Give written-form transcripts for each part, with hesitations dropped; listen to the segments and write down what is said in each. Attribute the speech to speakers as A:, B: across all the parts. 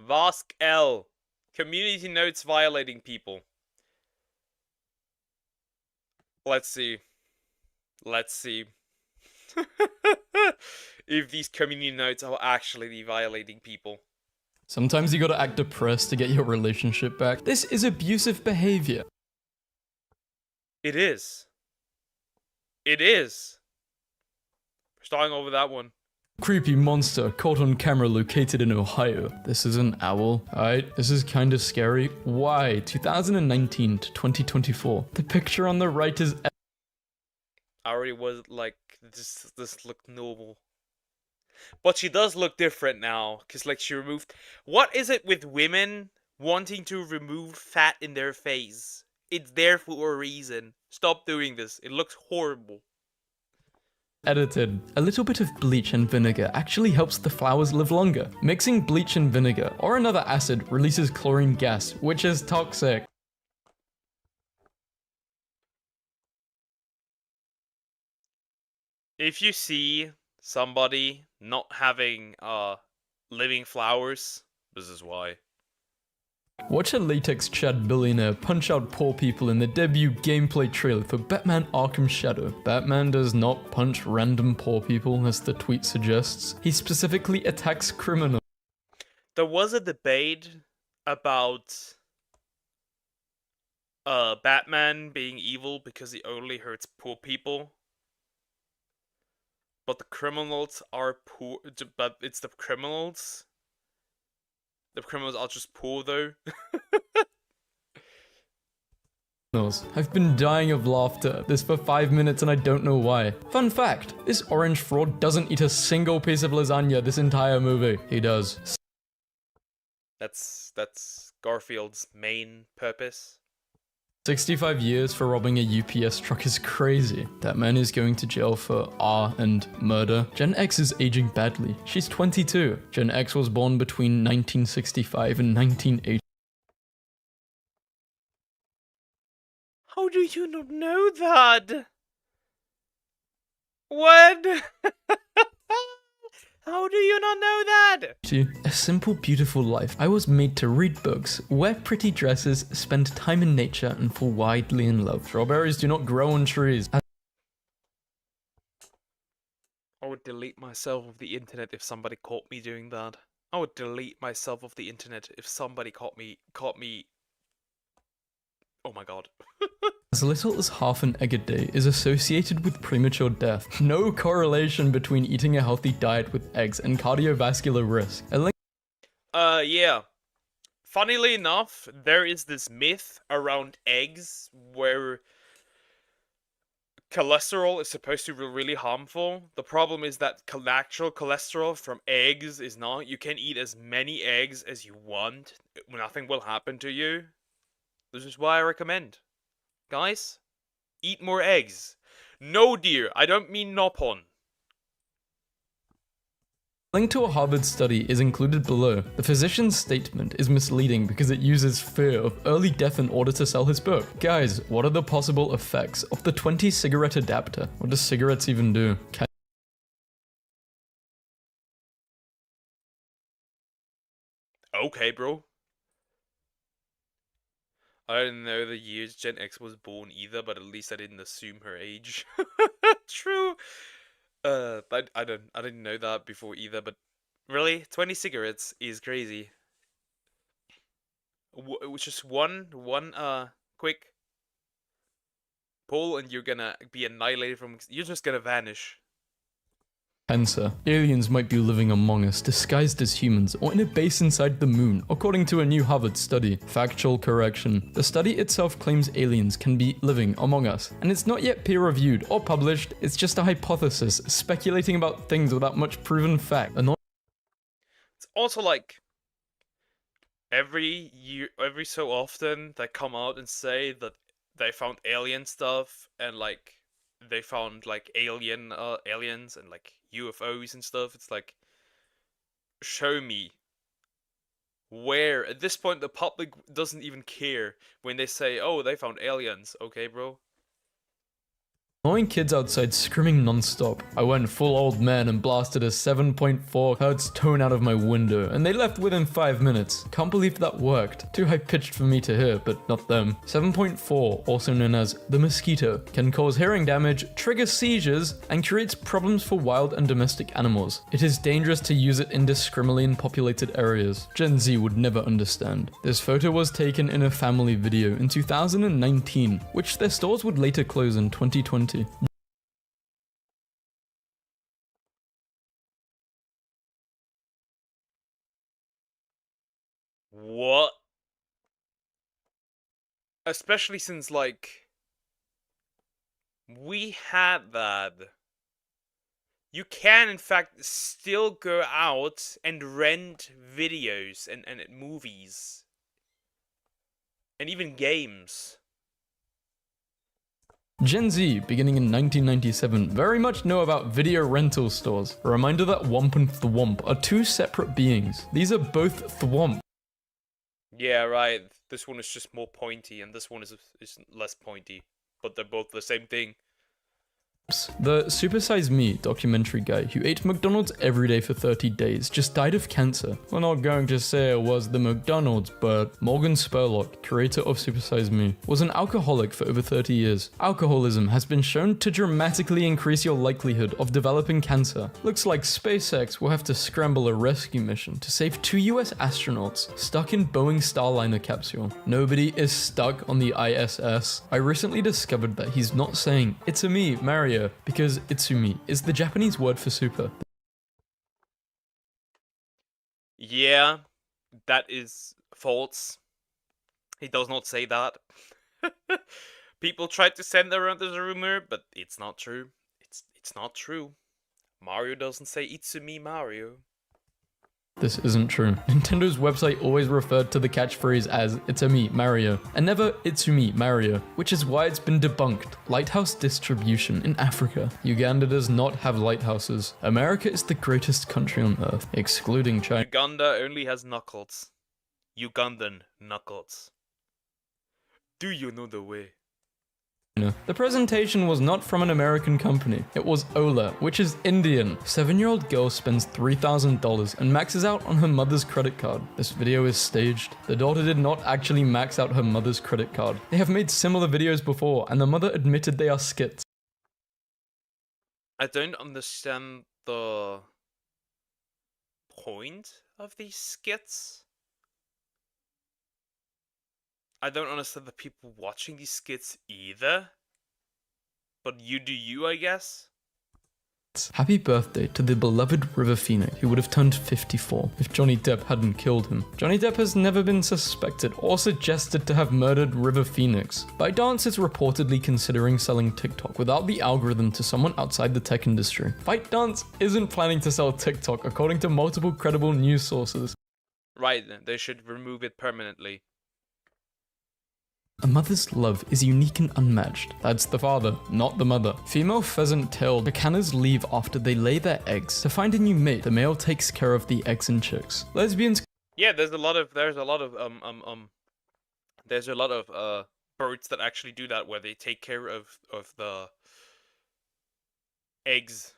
A: Vask L. Community notes violating people. Let's see. Let's see. If these community notes are actually violating people.
B: Sometimes you gotta act depressed to get your relationship back. This is abusive behavior.
A: It is. It is. Starting over that one.
B: Creepy monster caught on camera located in Ohio. This is an owl. Alright, this is kinda scary. Why? 2019 to 2024. The picture on the right is
A: I already was like, this looked normal. But she does look different now, because like she removed... What is it with women wanting to remove fat in their face? It's there for a reason. Stop doing this. It looks horrible.
B: edited. A little bit of bleach and vinegar actually helps the flowers live longer. Mixing bleach and vinegar or another acid releases chlorine gas, which is toxic.
A: If you see somebody not having living flowers, this is why.
B: Watch a latex Chad billionaire punch out poor people in the debut gameplay trailer for Batman Arkham Shadow. Batman does not punch random poor people, as the tweet suggests. He specifically attacks criminals.
A: There was a debate about Batman being evil because he only hurts poor people. But the criminals are poor, but it's the criminals. The criminals are just poor though.
B: I've been dying of laughter this for 5 minutes and I don't know why. Fun fact, this orange fraud doesn't eat a single piece of lasagna this entire movie. He does.
A: That's Garfield's main purpose.
B: 65 years for robbing a UPS truck is crazy. That man is going to jail for R and murder. Gen X is aging badly. She's 22. Gen X was born between 1965 and 1980.
A: How do you not know that? What? How do you not know that?
B: A simple, beautiful life. I was made to read books, wear pretty dresses, spend time in nature, and fall widely in love. Strawberries do not grow on trees.
A: I would delete myself off the internet if somebody caught me doing that. I would delete myself off the internet if somebody caught me. Oh my god.
B: As little as half an egg a day is associated with premature death. No correlation between eating a healthy diet with eggs and cardiovascular risk.
A: Yeah. Funnily enough, there is this myth around eggs where cholesterol is supposed to be really harmful. The problem is that natural cholesterol from eggs is not. You can eat as many eggs as you want. Nothing will happen to you. This is why I recommend. Guys, eat more eggs. No, dear, I don't mean nopon.
B: Link to a Harvard study is included below. The physician's statement is misleading because it uses fear of early death in order to sell his book. Guys, what are the possible effects of the 20 cigarette adapter? What do cigarettes even do?
A: Okay, bro. I didn't know the years Gen X was born either, but at least I didn't assume her age. True. I didn't know that before either, but really, 20 cigarettes is crazy. Just one quick pull and you're gonna be annihilated from. You're just gonna vanish.
B: Cancer. Aliens might be living among us, disguised as humans, or in a base inside the moon, according to a new Harvard study. Factual correction. The study itself claims aliens can be living among us, and it's not yet peer-reviewed or published, it's just a hypothesis, speculating about things without much proven fact.
A: It's also like, every so often, they come out and say that they found alien stuff, and like, they found like aliens and like UFOs and stuff. It's like, show me where. At this point, the public doesn't even care when they say, "Oh, they found aliens." Okay, bro.
B: Annoying kids outside screaming non-stop. I went full old man and blasted a 7.4 hertz tone out of my window, and they left within 5 minutes. Can't believe that worked. Too high-pitched for me to hear, but not them. 7.4, also known as the mosquito, can cause hearing damage, trigger seizures, and creates problems for wild and domestic animals. It is dangerous to use it indiscriminately in populated areas. Gen Z would never understand. This photo was taken in a family video in 2019, which their stores would later close in 2020.
A: What? Especially since, like, we had that. You can, in fact, still go out and rent videos and movies. And even games.
B: Gen Z, beginning in 1997, very much know about video rental stores. A reminder that Womp and Thwomp are two separate beings. These are both Thwomp.
A: Yeah, right. This one is just more pointy, and this one is less pointy. But they're both the same thing.
B: The Super Size Me documentary guy who ate McDonald's every day for 30 days just died of cancer. We're not going to say it was the McDonald's, but Morgan Spurlock, creator of Super Size Me, was an alcoholic for over 30 years. Alcoholism has been shown to dramatically increase your likelihood of developing cancer. Looks like SpaceX will have to scramble a rescue mission to save 2 US astronauts stuck in Boeing Starliner capsule. Nobody is stuck on the ISS. I recently discovered that he's not saying, "It's a me, Mario," because Itsumi is the Japanese word for super.
A: Yeah, that is false. He does not say that. People tried to send around this rumor, but it's not true. It's not true. Mario doesn't say Itsumi Mario.
B: This isn't true. Nintendo's website always referred to the catchphrase as "It's a me, Mario," and never "Itsumi, Mario," which is why it's been debunked. Lighthouse distribution in Africa. Uganda does not have lighthouses. America is the greatest country on earth, excluding China.
A: Uganda only has knuckles. Ugandan knuckles. Do you know the way?
B: The presentation was not from an American company. It was Ola, which is Indian. 7-year-old girl spends $3,000 and maxes out on her mother's credit card. This video is staged. The daughter did not actually max out her mother's credit card. They have made similar videos before, and the mother admitted they are skits.
A: I don't understand the point of these skits. I don't understand the people watching these skits either. But you do you, I guess?
B: Happy birthday to the beloved River Phoenix, who would have turned 54 if Johnny Depp hadn't killed him. Johnny Depp has never been suspected or suggested to have murdered River Phoenix. ByteDance is reportedly considering selling TikTok without the algorithm to someone outside the tech industry. ByteDance isn't planning to sell TikTok according to multiple credible news sources.
A: Right, they should remove it permanently.
B: A mother's love is unique and unmatched. That's the father, not the mother. Female pheasant-tailed cicadas leave after they lay their eggs. To find a new mate, the male takes care of the eggs and chicks. Lesbians.
A: Yeah, there's a lot of birds that actually do that, where they take care of the eggs.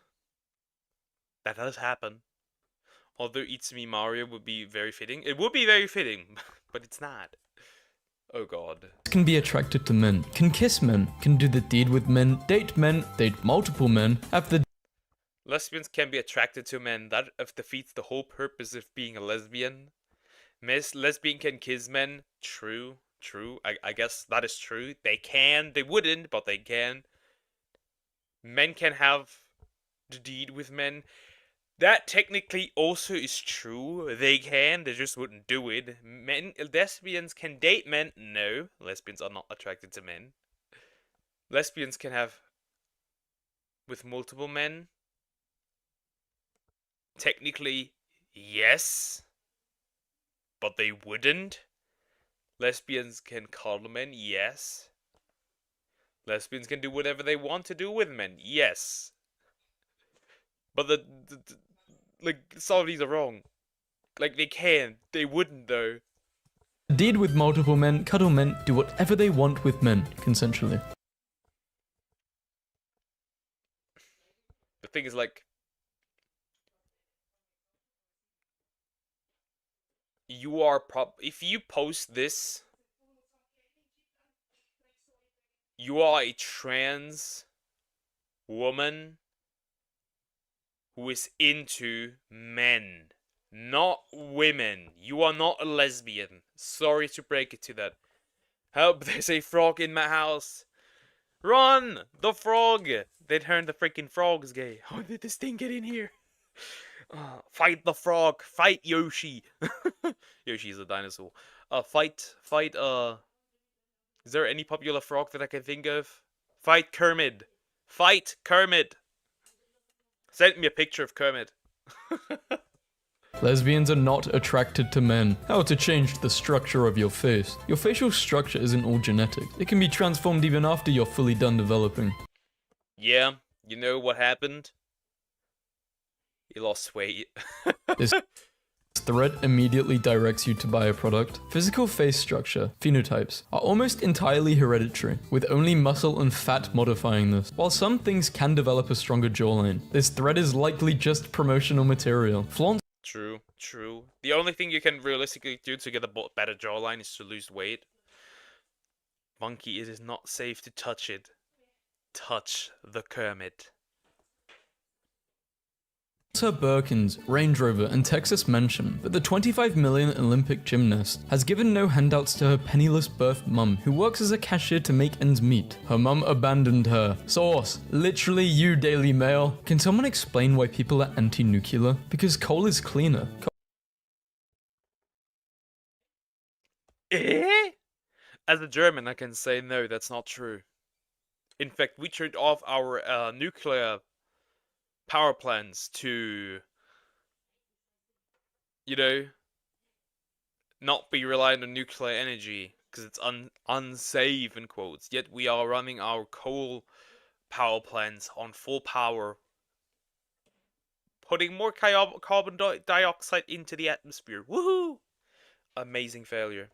A: That does happen. Although Itsumi Mario would be very fitting. It would be very fitting, but it's not. Oh god.
B: Can be attracted to men, can kiss men, can do the deed with men, date multiple men, have the
A: Lesbians can be attracted to men. That defeats the whole purpose of being a lesbian. Lesbian can kiss men. True. I guess that is true. They can. They wouldn't, but they can. Men can have the deed with men. That technically also is true. They can, they just wouldn't do it. Lesbians can date men. No, lesbians are not attracted to men. Lesbians can have with multiple men. Technically, yes, but they wouldn't. Lesbians can cuddle men. Yes. Lesbians can do whatever they want to do with men. Yes. But like, some of these are wrong. Like, they can. They wouldn't, though.
B: deed with multiple men, cuddle men, do whatever they want with men, consensually.
A: thing is like, you are if you post this, you are a trans woman who is into men, not women. You are not a lesbian. Sorry to break it to that. Help, there's a frog in my house. Run! The frog! They turned the freaking frogs gay. How did this thing get in here? Fight the frog! Fight Yoshi! Yoshi's a dinosaur. Fight, is there any popular frog that I can think of? Fight Kermit! Fight Kermit! Send me a picture of Kermit.
B: Lesbians are not attracted to men. How to change the structure of your face. Your facial structure isn't all genetic. It can be transformed even after you're fully done developing.
A: Yeah, you know what happened? You lost weight.
B: This thread immediately directs you to buy a product. Physical face structure, phenotypes, are almost entirely hereditary, with only muscle and fat modifying this. While some things can develop a stronger jawline, this thread is likely just promotional material. Flaunt.
A: True, true. The only thing you can realistically do to get a better jawline is to lose weight. Monkey, it is not safe to touch it. Touch the Kermit.
B: Her Birkins, Range Rover, and Texas mention that the 25 million Olympic gymnast has given no handouts to her penniless birth mum, who works as a cashier to make ends meet. Her mum abandoned her. Source: literally you, Daily Mail. Can someone explain why people are anti-nuclear? Because coal is cleaner.
A: Eh? As a German, I can say no, that's not true. In fact, we turned off our nuclear power plants to, you know, not be reliant on nuclear energy because it's unsafe in quotes. Yet we are running our coal power plants on full power, putting more carbon dioxide into the atmosphere. Woohoo! Amazing failure.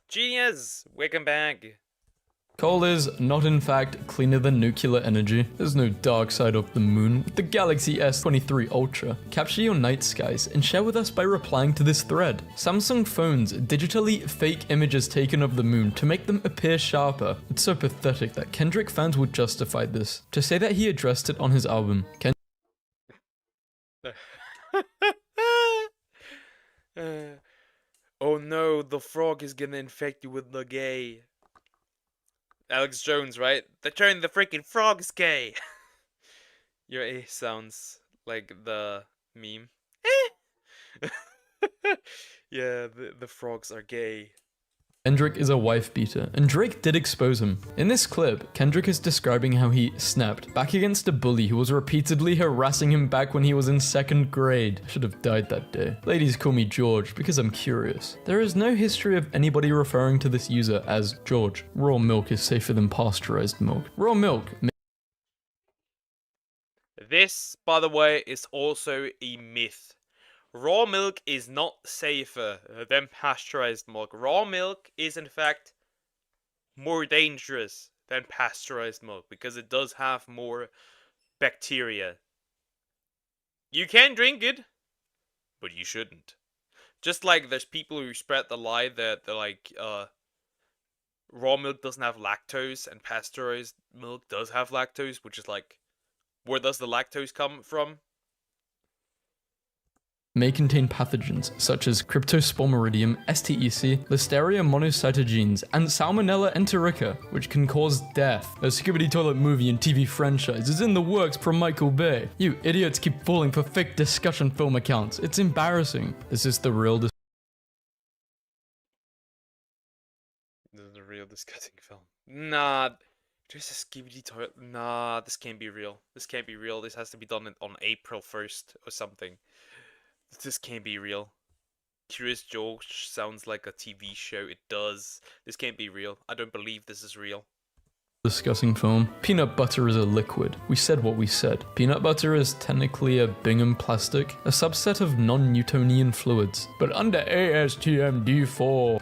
A: Genius! Welcome back.
B: Coal is not in fact cleaner than nuclear energy. There's no dark side of the moon. With the Galaxy S23 Ultra, capture your night skies and share with us by replying to this thread. Samsung phones digitally fake images taken of the moon to make them appear sharper. It's so pathetic that Kendrick fans would justify this. To say that he addressed it on his album.
A: Oh no, the frog is gonna infect you with the gay. Alex Jones, right? They turned the freaking frogs gay. Your A sounds like the meme. Yeah, the frogs are gay.
B: Kendrick is a wife beater, and Drake did expose him. In this clip, Kendrick is describing how he snapped back against a bully who was repeatedly harassing him back when he was in 2nd grade. I should have died that day. Ladies call me George because I'm curious. There is no history of anybody referring to this user as George. Raw milk is safer than pasteurized milk. Raw milk.
A: This, by the way, is also a myth. Raw milk is not safer than pasteurized milk. Raw milk is in fact more dangerous than pasteurized milk because it does have more bacteria. You can drink it, but you shouldn't. Just like there's people who spread the lie that they're like, raw milk doesn't have lactose and pasteurized milk does have lactose, which is like, where does the lactose come from?
B: May contain pathogens such as Cryptosporidium STEC, Listeria monocytogenes, and Salmonella enterica, which can cause death. A Skibidi Toilet movie and TV franchise is in the works from Michael Bay. You idiots keep falling for fake discussion film accounts. It's embarrassing. This is the real
A: This is a real disgusting film. Nah, there's a Skibidi Toilet. Nah, this can't be real. This can't be real. This has to be done on April 1st or something. This can't be real. Curious George sounds like a TV show. It does. This can't be real. I don't believe this is real.
B: discussing film. Peanut butter is a liquid. We said what we said. Peanut butter is technically a Bingham plastic, a subset of non-Newtonian fluids. But under ASTM D4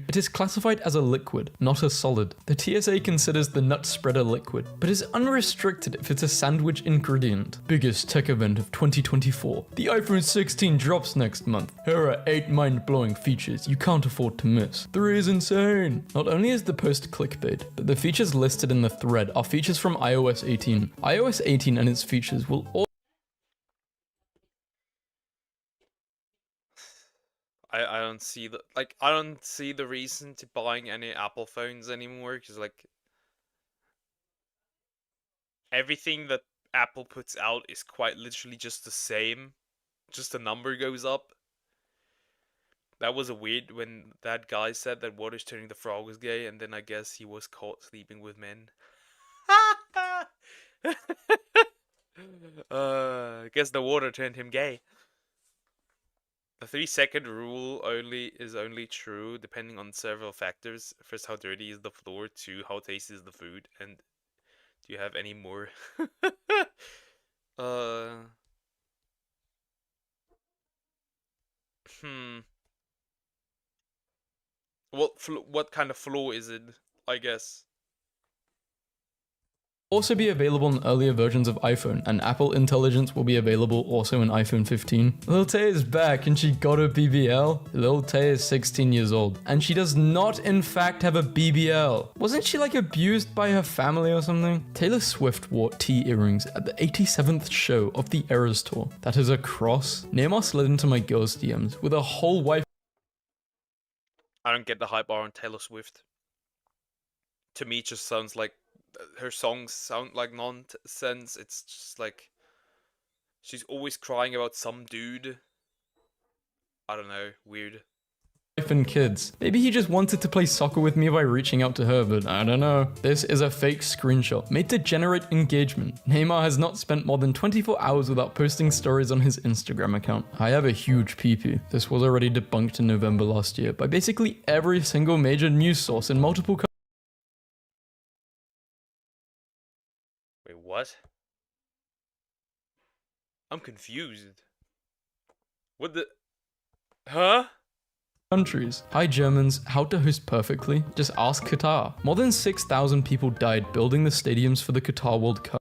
B: it is classified as a liquid, not a solid. The TSA considers the nut spreader liquid, but is unrestricted if it's a sandwich ingredient. Biggest tech event of 2024. The iPhone 16 drops next month. Here are 8 mind-blowing features you can't afford to miss. 3 is insane. Not only is the post clickbait, but the features listed in the thread are features from iOS 18. iOS 18 and its features will all
A: I don't see the reason to buying any Apple phones anymore, because like everything that Apple puts out is quite literally just the same, just the number goes up. That was a weird when that guy said that water's turning the frog was gay, and then I guess he was caught sleeping with men. I guess the water turned him gay. The 3-second rule is only true depending on several factors. First, how dirty is the floor? 2, how tasty is the food? And do you have any more? What kind of floor is it? I guess.
B: also be available in earlier versions of iPhone, and Apple Intelligence will be available also in iPhone 15. Lil Tay is back and she got a BBL. Lil Tay is 16 years old, and she does not in fact have a BBL. Wasn't she like abused by her family or something? Taylor Swift wore T earrings at the 87th show of the Eras Tour. That is a cross. Neymar slid into my girl's DMs with a whole wife.
A: I don't get the hype on Taylor Swift. To me, it just sounds like her songs sound like nonsense. It's just like she's always crying about some dude. I don't know, weird.
B: And kids. Maybe he just wanted to play soccer with me by reaching out to her, but I don't know. This is a fake screenshot made to generate engagement. Neymar has not spent more than 24 hours without posting stories on his Instagram account. I have a huge pee-pee. This was already debunked in November last year by basically every single major news source in multiple countries.
A: Wait, what? I'm confused. What the... Huh?
B: Countries. Hi Germans, how to host perfectly? Just ask Qatar. More than 6,000 people died building the stadiums for the Qatar World Cup.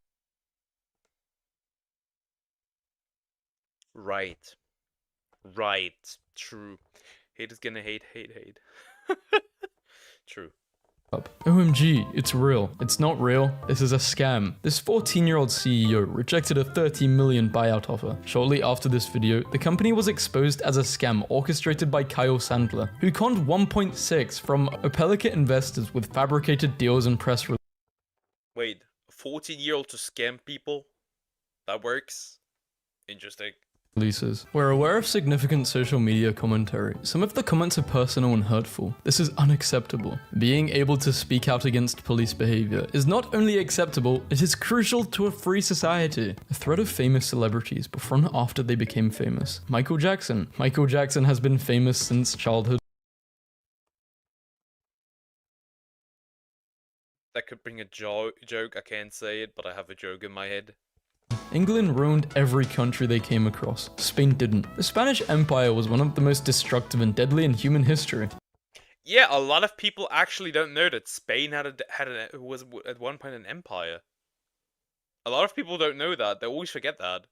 A: Right. Right. True. Hate is gonna hate. True.
B: OMG, it's real. It's not real. This is a scam. This 14-year-old CEO rejected a $30 million buyout offer. Shortly after this video, the company was exposed as a scam orchestrated by Kyle Sandler, who conned 1.6 from Opelika investors with fabricated deals and press releases.
A: Wait, a 14-year-old to scam people? That works? Interesting.
B: We're aware of significant social media commentary. Some of the comments are personal and hurtful. This is unacceptable. Being able to speak out against police behavior is not only acceptable, it is crucial to a free society. A thread of famous celebrities before and after they became famous. Michael Jackson. Michael Jackson has been famous since childhood.
A: That could bring a joke, I can't say it, but I have a joke in my head.
B: England ruined every country they came across. Spain didn't. The Spanish Empire was one of the most destructive and deadly in human history.
A: Yeah, a lot of people actually don't know that Spain was at one point an empire. A lot of people don't know that. They always forget that.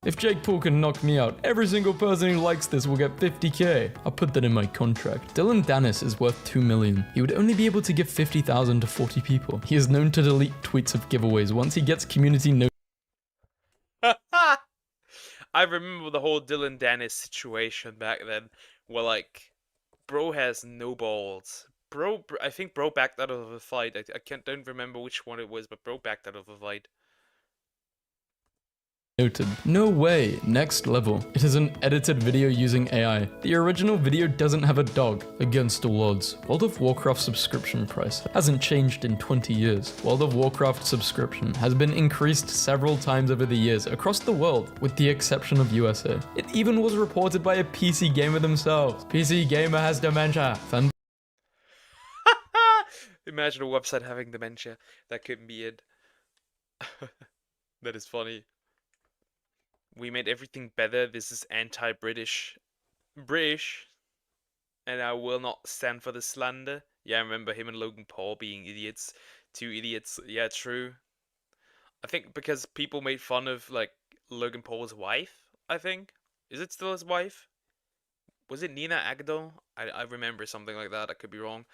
B: If Jake Paul can knock me out, every single person who likes this will get 50k. I'll put that in my contract. Dylan Dennis is worth 2 million. He would only be able to give 50,000 to 40 people. He is known to delete tweets of giveaways once he gets community notice.
A: I remember the whole Dylan Dennis situation back then, where like, bro has no balls. I think bro backed out of a fight. I don't remember which one it was, but bro backed out of a fight.
B: Noted. No way. Next level. It is an edited video using AI. The original video doesn't have a dog. Against all odds. World of Warcraft subscription price hasn't changed in 20 years. World of Warcraft subscription has been increased several times over the years across the world, with the exception of USA. It even was reported by a PC gamer themselves. PC gamer has dementia.
A: Imagine a website having dementia. That couldn't be it. That is funny. We made everything better. This is anti-British. British. And I will not stand for the slander. Yeah, I remember him and Logan Paul being idiots. Two idiots. Yeah, true. I think because people made fun of, like, Logan Paul's wife, I think. Is it still his wife? Was it Nina Agdal? I remember something like that. I could be wrong.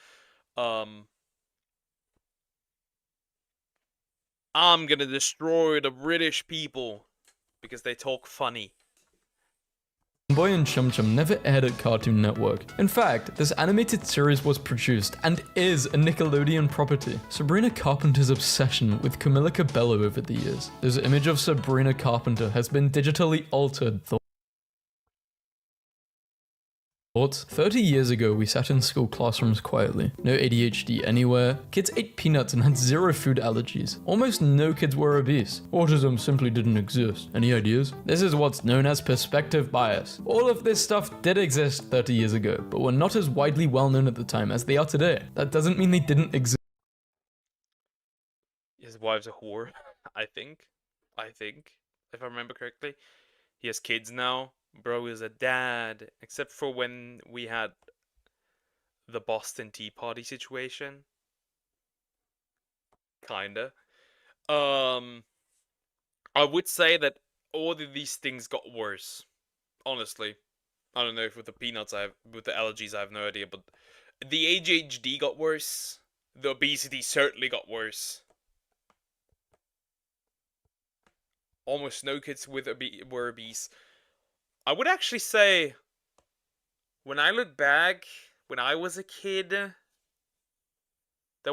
A: I'm gonna destroy the British people because they talk funny.
B: Boy and Chum Chum never aired at Cartoon Network. In fact, this animated series was produced and is a Nickelodeon property. Sabrina Carpenter's obsession with Camila Cabello over the years. This image of Sabrina Carpenter has been digitally altered. 30 years ago, we sat in school classrooms quietly. No ADHD anywhere. Kids ate peanuts and had zero food allergies. Almost no kids were obese. Autism simply didn't exist. Any ideas? This is what's known as perspective bias. All of this stuff did exist 30 years ago, but were not as widely well known at the time as they are today. That doesn't mean they didn't exist.
A: His wife's a whore, I think. If I remember correctly. He has kids now. Bro is a dad, except for when we had the Boston Tea Party situation. Kinda. I would say that all of these things got worse. Honestly. I don't know if with the peanuts with the allergies I have no idea, but the ADHD got worse. The obesity certainly got worse. Almost no kids were obese. I would actually say, when I look back, when I was a kid, there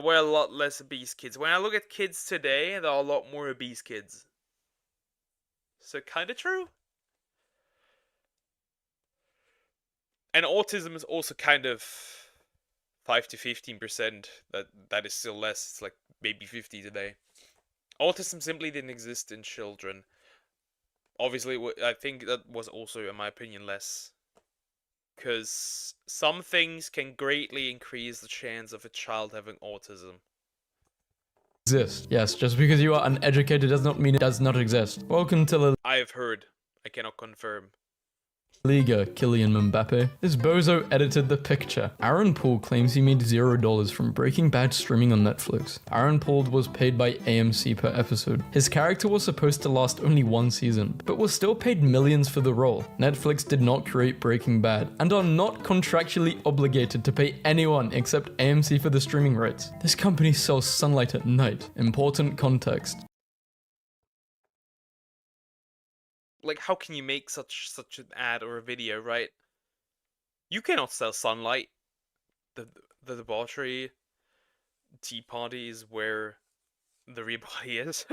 A: were a lot less obese kids. When I look at kids today, there are a lot more obese kids. So kinda true. And autism is also kind of 5 to 15%. That is still less. It's like maybe 50 today. Autism simply didn't exist in children. Obviously, I think that was also, in my opinion, less. Because some things can greatly increase the chance of a child having autism.
B: Yes, just because you are uneducated does not mean it does not exist. Welcome to the
A: I have heard. I cannot confirm.
B: Liga, Kylian Mbappe. This bozo edited the picture. Aaron Paul claims he made $0 from Breaking Bad streaming on Netflix. Aaron Paul was paid by AMC per episode. His character was supposed to last only one season, but was still paid millions for the role. Netflix did not create Breaking Bad, and are not contractually obligated to pay anyone except AMC for the streaming rights. This company sells sunlight at night. Important context.
A: Like, how can you make such an ad or a video, right? You cannot sell sunlight. The debauchery tea party is where the real body is.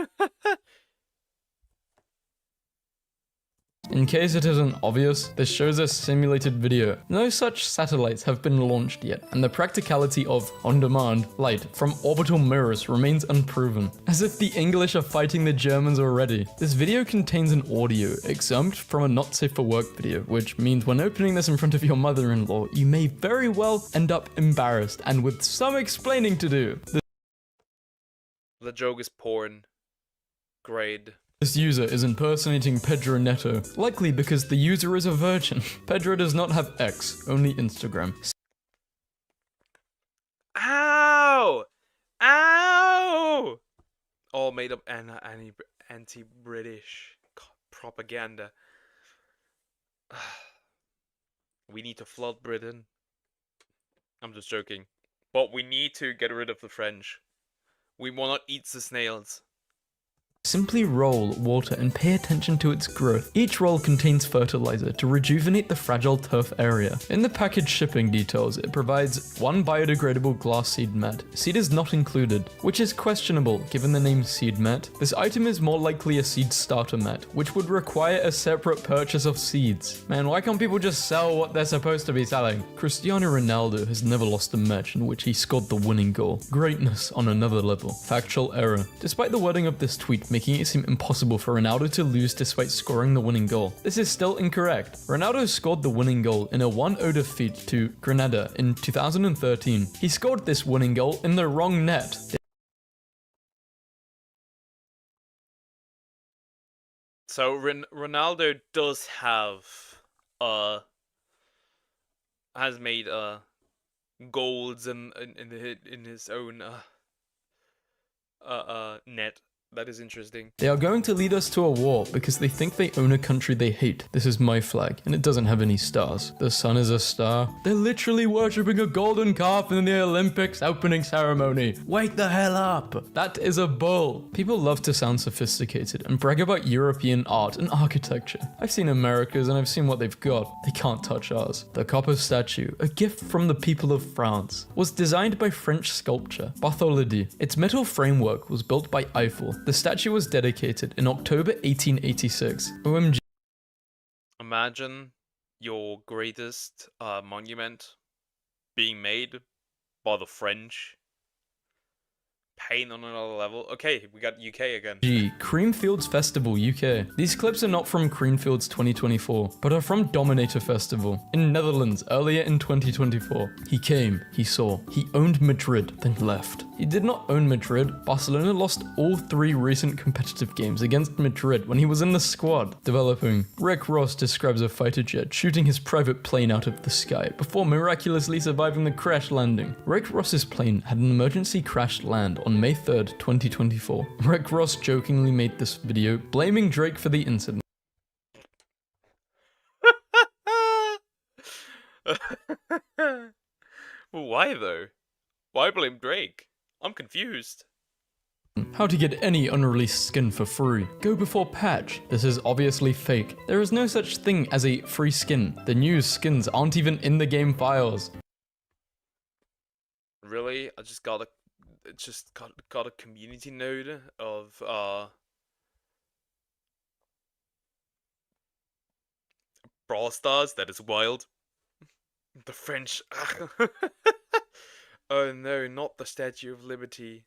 B: In case it isn't obvious, this shows a simulated video. No such satellites have been launched yet, and the practicality of on-demand light from orbital mirrors remains unproven. As if the English are fighting the Germans already. This video contains an audio excerpt from a not safe for work video, which means when opening this in front of your mother-in-law, you may very well end up embarrassed and with some explaining to do.
A: The joke is porn. Grade.
B: This user is impersonating Pedro Neto, likely because the user is a virgin. Pedro does not have X, only Instagram.
A: Ow! Ow! All made up anti-British propaganda. We need to flood Britain. I'm just joking. But we need to get rid of the French. We will not eat the snails.
B: Simply roll water and pay attention to its growth. Each roll contains fertilizer to rejuvenate the fragile turf area. In the package shipping details, it provides one biodegradable glass seed mat. Seed is not included, which is questionable given the name seed mat. This item is more likely a seed starter mat, which would require a separate purchase of seeds. Man, why can't people just sell what they're supposed to be selling? Cristiano Ronaldo has never lost a match in which he scored the winning goal. Greatness on another level. Factual error. Despite the wording of this tweet making it seem impossible for Ronaldo to lose despite scoring the winning goal. This is still incorrect. Ronaldo scored the winning goal in a 1-0 defeat to Granada in 2013. He scored this winning goal in the wrong net.
A: So Ronaldo does have has made goals in his own net. That is interesting.
B: They are going to lead us to a war because they think they own a country they hate. This is my flag, and it doesn't have any stars. The sun is a star. They're literally worshipping a golden calf in the Olympics opening ceremony. Wake the hell up! That is a bull. People love to sound sophisticated and brag about European art and architecture. I've seen America's and I've seen what they've got. They can't touch ours. The copper statue, a gift from the people of France, was designed by French sculptor Bartholdi. Its metal framework was built by Eiffel. The statue was dedicated in October 1886. OMG.
A: Imagine your greatest monument being made by the French. Pain on another level. Okay, we got UK again.
B: Creamfields Festival UK. These clips are not from Creamfields 2024, but are from Dominator Festival in Netherlands earlier in 2024. He came, he saw, he owned Madrid, then left. He did not own Madrid. Barcelona lost all 3 recent competitive games against Madrid when he was in the squad. Developing. Rick Ross describes a fighter jet shooting his private plane out of the sky before miraculously surviving the crash landing. Rick Ross's plane had an emergency crash land on May 3rd, 2024. Rick Ross jokingly made this video, blaming Drake for the incident.
A: Why though? Why blame Drake? I'm confused.
B: How to get any unreleased skin for free. Go before patch. This is obviously fake. There is no such thing as a free skin. The new skins aren't even in the game files.
A: Really? I just got a community node of Brawl Stars. That is wild. The French. Oh no, not the Statue of Liberty.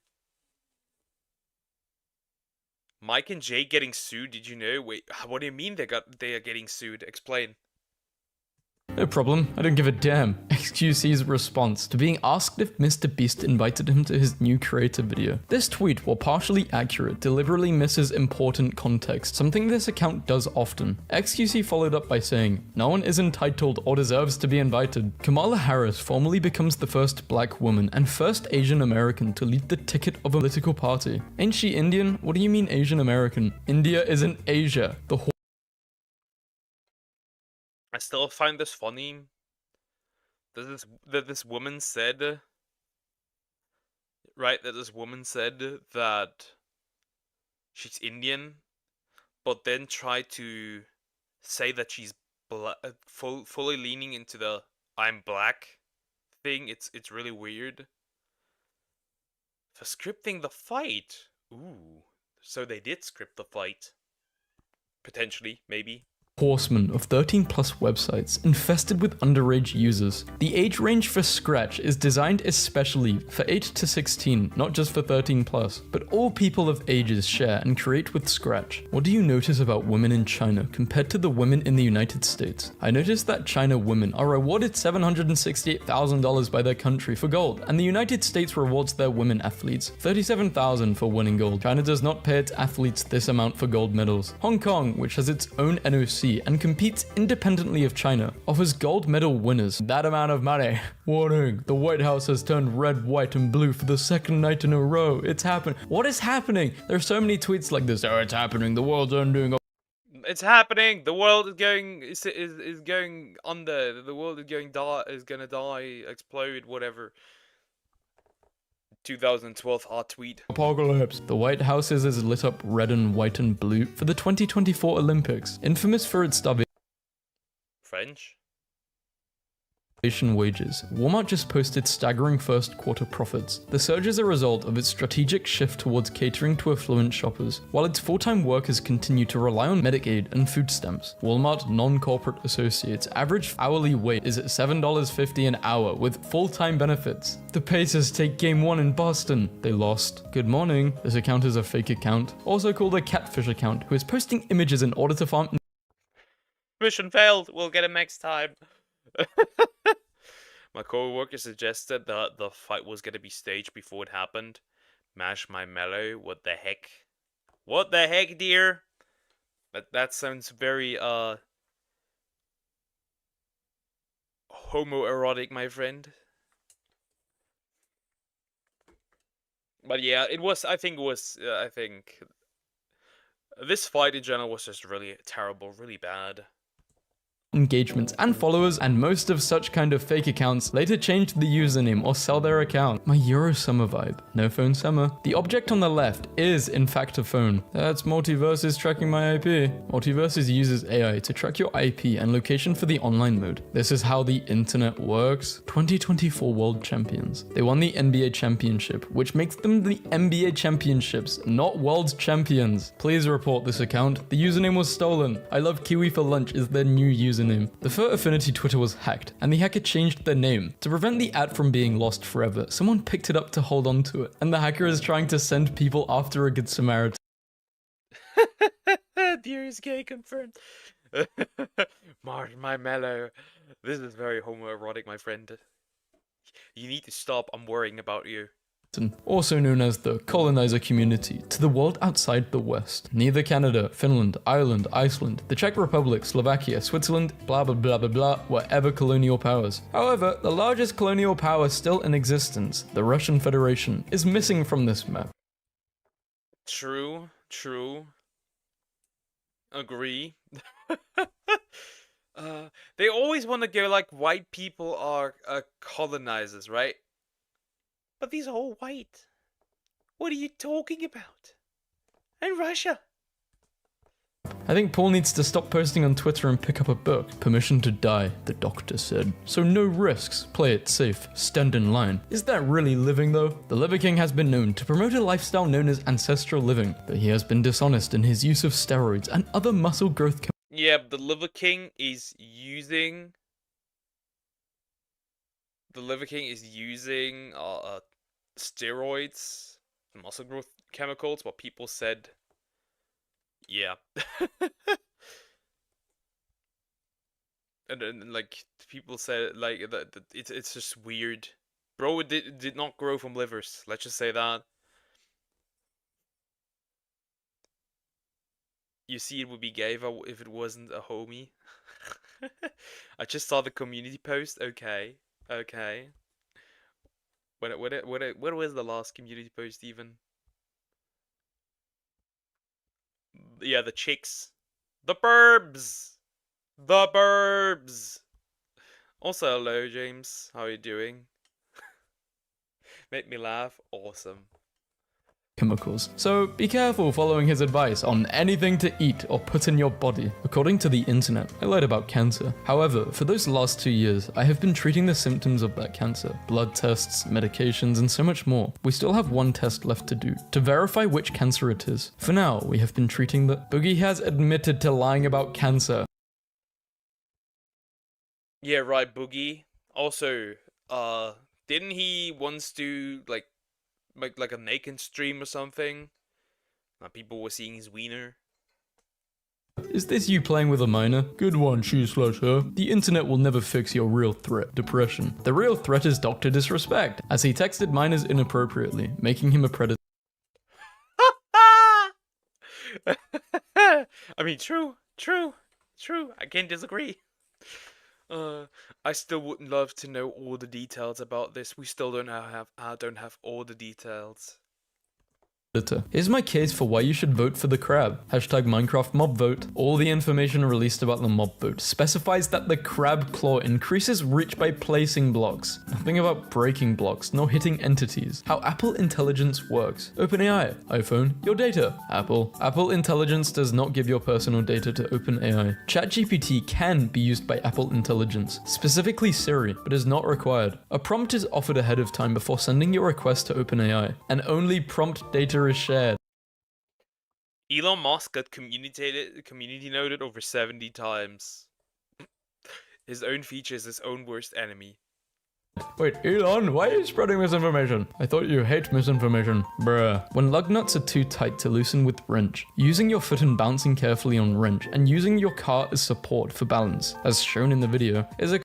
A: Mike and Jay getting sued, did you know? Wait, what do you mean they are getting sued? Explain.
B: No problem, I don't give a damn. XQC's response to being asked if Mr. Beast invited him to his new creator video. This tweet, while partially accurate, deliberately misses important context, something this account does often. XQC followed up by saying, "No one is entitled or deserves to be invited." Kamala Harris formally becomes the first black woman and first Asian American to lead the ticket of a political party. Ain't she Indian? What do you mean Asian American? India isn't Asia.
A: I still find this funny. That this woman said, right? That this woman said that she's Indian, but then tried to say that she's fully leaning into the "I'm black" thing. It's really weird. For scripting the fight. Ooh, so they did script the fight. Potentially, maybe.
B: Horsemen of 13+ websites infested with underage users. The age range for Scratch is designed especially for 8 to 16, not just for 13+, but all people of ages share and create with Scratch. What do you notice about women in China compared to the women in the United States? I noticed that China women are rewarded $768,000 by their country for gold, and the United States rewards their women athletes $37,000 for winning gold. China does not pay its athletes this amount for gold medals. Hong Kong, which has its own NOC and competes independently of China, offers gold medal winners that amount of money. Warning, the White House has turned red, white, and blue for the second night in a row. It's happening. What is happening? There are so many tweets like this. Oh, it's happening. The world's undoing.
A: It's happening. The world is going under. The world is gonna die, explode, whatever. 2012 art tweet.
B: Apocalypse. The White House is lit up red and white and blue for the 2024 Olympics, infamous for its starvation.
A: French?
B: wages, Walmart just posted staggering first quarter profits. The surge is a result of its strategic shift towards catering to affluent shoppers, while its full-time workers continue to rely on Medicaid and food stamps. Walmart non-corporate associates' average hourly wage is at $7.50 an hour with full-time benefits. The Pacers take game 1 in Boston. They lost. Good morning. This account is a fake account, also called a catfish account, who is posting images in order to farm.
A: Mission failed. We'll get him next time. My co-worker suggested that the fight was gonna be staged before it happened. Mash my mellow. What the heck? What the heck, dear? That sounds very homoerotic, my friend. But yeah, it was. I think this fight in general was just really terrible, really bad.
B: Engagements and followers, and most of such kind of fake accounts later change the username or sell their account. My Euro summer vibe. No phone summer. The object on the left is in fact a phone. That's Multiverses tracking my IP. Multiverses uses AI to track your IP and location for the online mode. This is how the internet works. 2024 World Champions. They won the NBA Championship, which makes them the NBA Championships, not World Champions. Please report this account. The username was stolen. I love Kiwi for lunch is their new username. The Fur Affinity Twitter was hacked, and the hacker changed their name. To prevent the ad from being lost forever, someone picked it up to hold on to it, and the hacker is trying to send people after a good Samaritan.
A: Dear is gay confirmed. Martin, my mellow. This is very homoerotic, my friend. You need to stop. I'm worrying about you.
B: Also known as the colonizer community, to the world outside the West. Neither Canada, Finland, Ireland, Iceland, the Czech Republic, Slovakia, Switzerland, blah blah blah blah blah, were ever colonial powers. However, the largest colonial power still in existence, the Russian Federation, is missing from this map.
A: True. Agree. They always want to go like white people are colonizers, right? But these are all white. What are you talking about? And Russia?
B: I think Paul needs to stop posting on Twitter and pick up a book. Permission to die, the doctor said. So no risks, play it safe, stand in line. Is that really living though? The Liver King has been known to promote a lifestyle known as ancestral living, but he has been dishonest in his use of steroids and other muscle growth.
A: Yeah, but the Liver King is using steroids, muscle growth chemicals, what people said. Yeah. and like people said like that it's just weird. Bro, it did not grow from livers. Let's just say that. You see, it would be gay if it wasn't a homie. I just saw the community post. Okay. When was the last community post even? Yeah, the chicks. The burbs! Also, hello, James. How are you doing? Make me laugh. Awesome.
B: Chemicals. So be careful following his advice on anything to eat or put in your body. According to the internet, I lied about cancer. However, for those last 2 years, I have been treating the symptoms of that cancer. Blood tests, medications, and so much more. We still have one test left to do, to verify which cancer it is. For now, we have been treating the... Boogie has admitted to lying about cancer.
A: Yeah, right, Boogie. Also, didn't he once do, like a naked stream or something? People were seeing his wiener.
B: Is this you playing with a minor? Good one, she/her. The internet will never fix your real threat, depression. The real threat is Dr. Disrespect, as he texted minors inappropriately, making him a predator.
A: I mean, true. I can't disagree. I still would love to know all the details about this. We still don't have all the details.
B: Here's my case for why you should vote for the crab. Hashtag Minecraft mob vote. All the information released about the mob vote specifies that the crab claw increases reach by placing blocks. Nothing about breaking blocks, nor hitting entities. How Apple Intelligence works. OpenAI. iPhone, your data. Apple. Apple Intelligence does not give your personal data to OpenAI. ChatGPT can be used by Apple Intelligence, specifically Siri, but is not required. A prompt is offered ahead of time before sending your request to OpenAI, and only prompt data is shared.
A: Elon Musk got community noted over 70 times. His own feature is his own worst enemy.
B: Wait, Elon, why are you spreading misinformation? I thought you hate misinformation. Bruh. When lug nuts are too tight to loosen with wrench, using your foot and bouncing carefully on wrench, and using your car as support for balance, as shown in the video, is a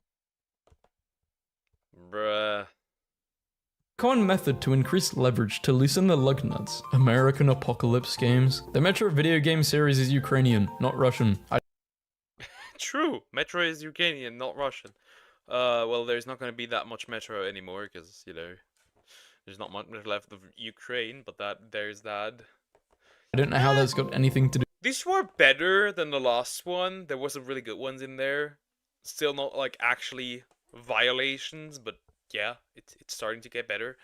B: common method to increase leverage to loosen the lug nuts. American Apocalypse games. The Metro video game series is Ukrainian, not Russian.
A: True, Metro is Ukrainian, not Russian. Well, there's not going to be that much Metro anymore, because, you know, there's not much left of Ukraine, but there's that.
B: I don't know how that's got anything to do.
A: These were better than the last one. There was some really good ones in there. Still not, like, actually violations, but yeah, it's starting to get better.